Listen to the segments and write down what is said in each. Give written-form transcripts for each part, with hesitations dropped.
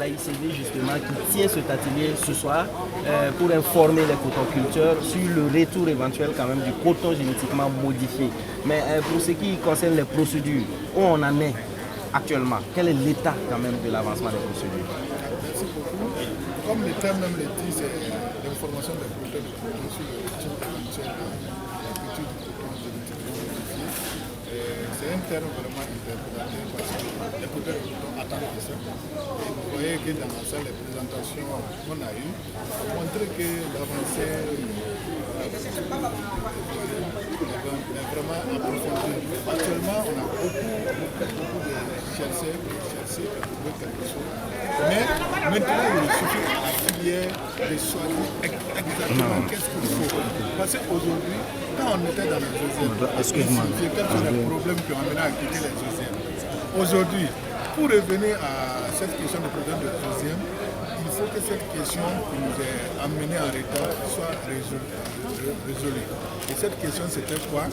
l'AICV justement qui tient cet atelier ce soir pour informer les cotoculteurs sur le retour éventuel quand même du coton génétiquement modifié. Mais pour ce qui concerne les procédures, où on en est actuellement, quel est l'état quand même de l'avancement des procédures? Merci beaucoup. Comme le terme même le dit, c'est l'information des producteurs de coton sur le retour éventuel de la culture du coton génétiquement modifié. C'est un terme vraiment interprétatif parce que les producteurs de coton attendent ça. Et vous voyez que dans la salle, les présentations qu'on a eues ont montré que l'avancée est vraiment approfondie. Actuellement, on a beaucoup de chercheurs qui trouvent quelque chose. Mais maintenant, il suffit à la filière de choisir exactement qu'est-ce qu'il faut. Parce qu'aujourd'hui, quand on était dans les deuxièmes, quels sont les problèmes qui ont amené à quitter les deuxièmes. Aujourd'hui, pour revenir à cette question de problème de deuxième, il faut que cette question qui nous est amenée en retard soit résolue. Et cette question, c'était quoi?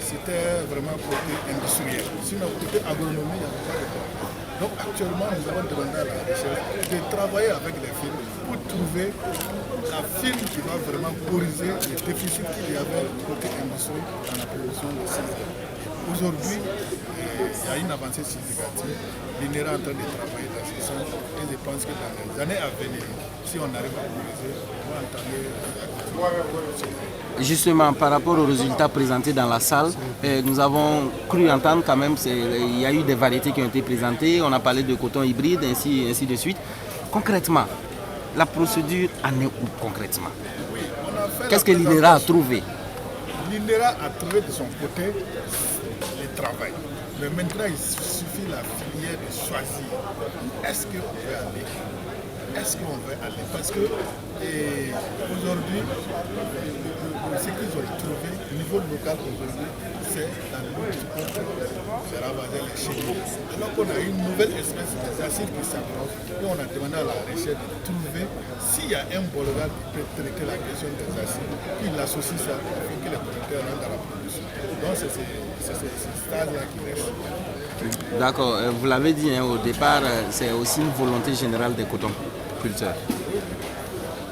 C'était vraiment côté industriel. Sinon, côté agronomie, il n'y avait pas de problème. Donc actuellement, nous avons demandé à la recherche de travailler avec les firmes pour trouver la firme qui va vraiment corriger les déficits qu'il y avait côté industrie dans la production de céréales. Aujourd'hui, il y a une avancée significative. L'INERA est en train de travailler dans ce sens et je pense que dans les années à venir, si on arrive à corriger, on va entamer. Justement, par rapport aux résultats présentés dans la salle, nous avons cru entendre quand même il y a eu des variétés qui ont été présentées. On a parlé de coton hybride, ainsi de suite. Concrètement, la procédure en est où concrètement? Oui, qu'est-ce que l'INERA a trouvé? L'INERA a trouvé de son côté le travail. Mais maintenant, il suffit la filière de choisir. Est-ce qu'on veut aller? Est-ce qu'on veut aller? Parce que aujourd'hui, ce qu'ils ont trouvé au niveau local aujourd'hui, c'est la lutte contre les ravageurs, les chenilles. Alors qu'on a une nouvelle espèce d'acides qui s'approche, et on a demandé à la recherche de trouver s'il y a un bolgal qui peut traiter la question des acides, puis il associe ça afin que les producteurs rentrent dans la production. Donc c'est ce stade-là qui reste. D'accord, vous l'avez dit au départ, c'est aussi une volonté générale des cotoculteurs.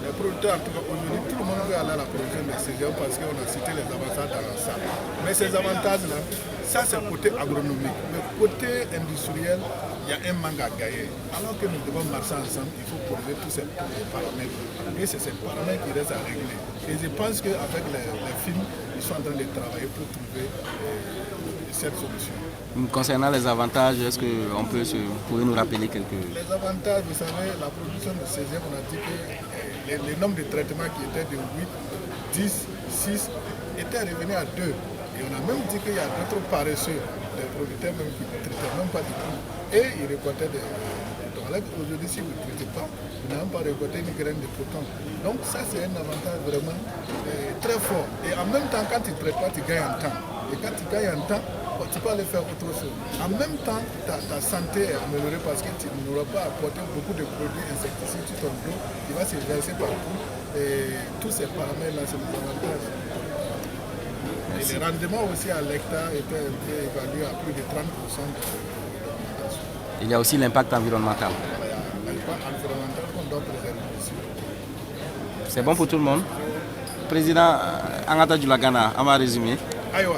Les producteurs, en tout cas aujourd'hui, tout le monde veut aller à la production de céréales parce qu'on a cité les avantages dans la salle. Mais ces avantages-là, ça c'est le côté agronomique. Mais côté industriel, il y a un manque à gagner. Alors que nous devons marcher ensemble, il faut poser tous ces paramètres. Et c'est ces paramètres qui restent à régler. Et je pense qu'avec les films, ils sont en train de travailler pour trouver cette solution. Concernant les avantages, est-ce que vous pouvez nous rappeler quelques... Les avantages, vous savez, la production de céréales, on a dit que les nombres de traitements qui étaient de 8, 10, 6 étaient revenus à 2. Et on a même dit qu'il y a d'autres paresseux, des producteurs même qui ne traitaient même pas du tout. Et ils récoltaient des toilettes. Aujourd'hui, si vous ne traitez pas, vous n'avez même pas récolté une graine de coton. Donc ça, c'est un avantage vraiment très fort. Et en même temps, quand tu ne traites pas, tu gagnes en temps. Et quand tu gagnes en temps, tu peux aller faire autre chose. En même temps, ta santé est améliorée parce que tu n'auras pas apporté beaucoup de produits insecticides sur ton dos qui va se verser partout. Et tous ces paramètres-là, c'est des avantages. Et le rendement aussi à l'hectare était évalué à plus de 30%. Il y a aussi l'impact environnemental. L'impact environnemental qu'on doit préserver aussi. C'est bon pour tout le monde. Président Angata Djoulagana, on va résumer. Aïwa.